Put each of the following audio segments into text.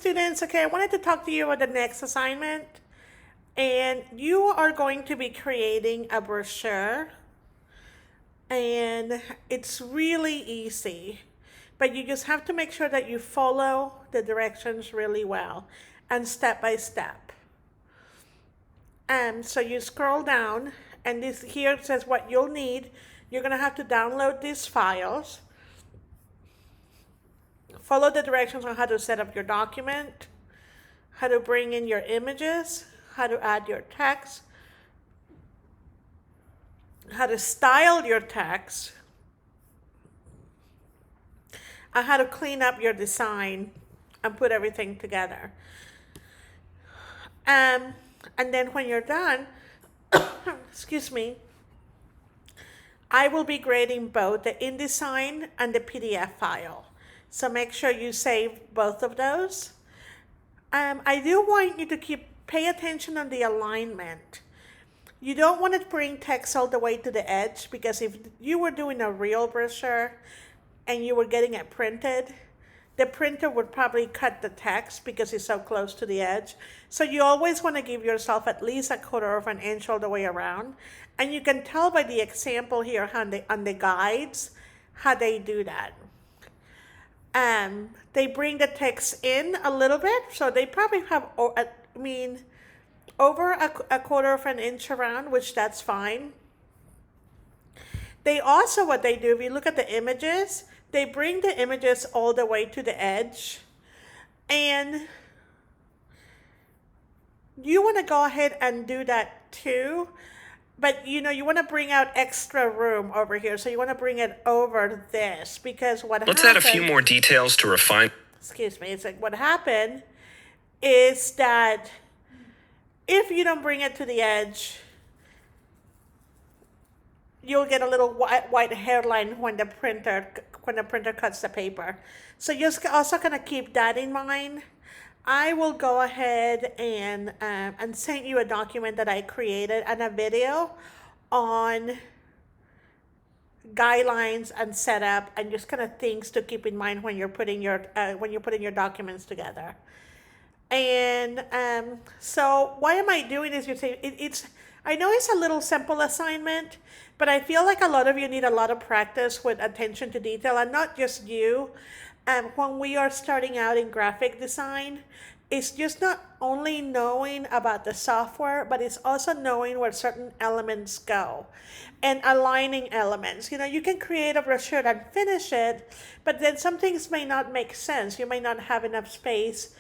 students. Okay, I wanted to talk to you about the next assignment. And you are going to be creating a brochure. And it's really easy. But you just have to make sure that you follow the directions really well and step by step. So you scroll down, and this here says what you'll need. You're going to have to download these files. Follow the directions on how to set up your document, how to bring in your images, how to add your text, how to style your text, and how to clean up your design and put everything together. And then when you're done, excuse me, I will be grading both the InDesign and the PDF file. So make sure you save both of those. I do want you to pay attention on the alignment. You don't want to bring text all the way to the edge, because if you were doing a real brochure and you were getting it printed, the printer would probably cut the text because it's so close to the edge. So you always want to give yourself at least 1/4 inch all the way around. And you can tell by the example here on the guides how they do that. They bring the text in a little bit, so they probably have, over 1/4 inch around, which that's fine. They also, what they do, if you look at the images, they bring the images all the way to the edge. And you want to go ahead and do that too. But you want to bring out extra room over here. So you want to bring it over this, because Let's add a few more details to refine. Excuse me. It's like what happened is that if you don't bring it to the edge, you'll get a little white hairline when the printer cuts the paper. So you're also gonna keep that in mind. I will go ahead and send you a document that I created and a video on guidelines and setup and just kind of things to keep in mind when you're putting your documents together. And so why am I doing this? You say I know it's a little simple assignment, but I feel like a lot of you need a lot of practice with attention to detail, and not just you. When we are starting out in graphic design, it's just not only knowing about the software, but it's also knowing where certain elements go and aligning elements. You can create a brochure and finish it, but then some things may not make sense. You may not have enough space.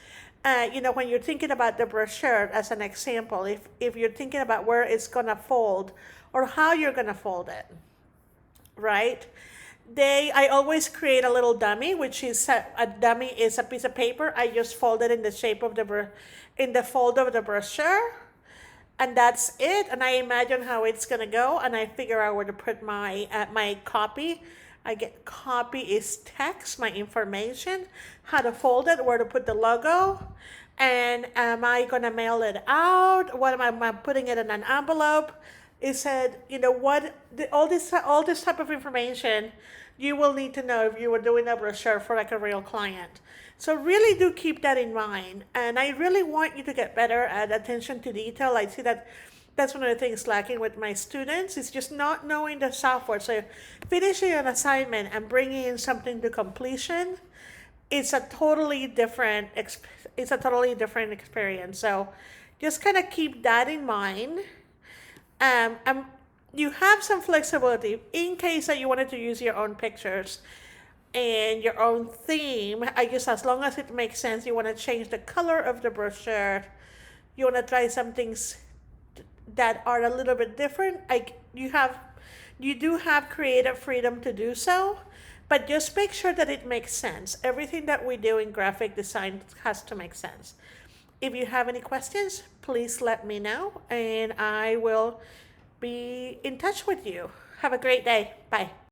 When you're thinking about the brochure as an example, if you're thinking about where it's going to fold or how you're going to fold it, right? I always create a little dummy, which is a dummy is a piece of paper. I just fold it in the shape of in the fold of the brochure, and that's it. And I imagine how it's going to go, and I figure out where to put my copy. I get copy is text, my information, how to fold it, where to put the logo, and am I going to mail it out? What am I putting it in an envelope? It said, all this type of information you will need to know if you were doing a brochure for like a real client. So really do keep that in mind. And I really want you to get better at attention to detail. I see that that's one of the things lacking with my students, is just not knowing the software. So finishing an assignment and bringing in something to completion, it's a totally different experience. So just kind of keep that in mind. You have some flexibility in case that you wanted to use your own pictures and your own theme. I guess as long as it makes sense, you want to change the color of the brochure. You want to try some things that are a little bit different. You do have creative freedom to do so, but just make sure that it makes sense. Everything that we do in graphic design has to make sense. If you have any questions, please let me know, and I will be in touch with you. Have a great day. Bye.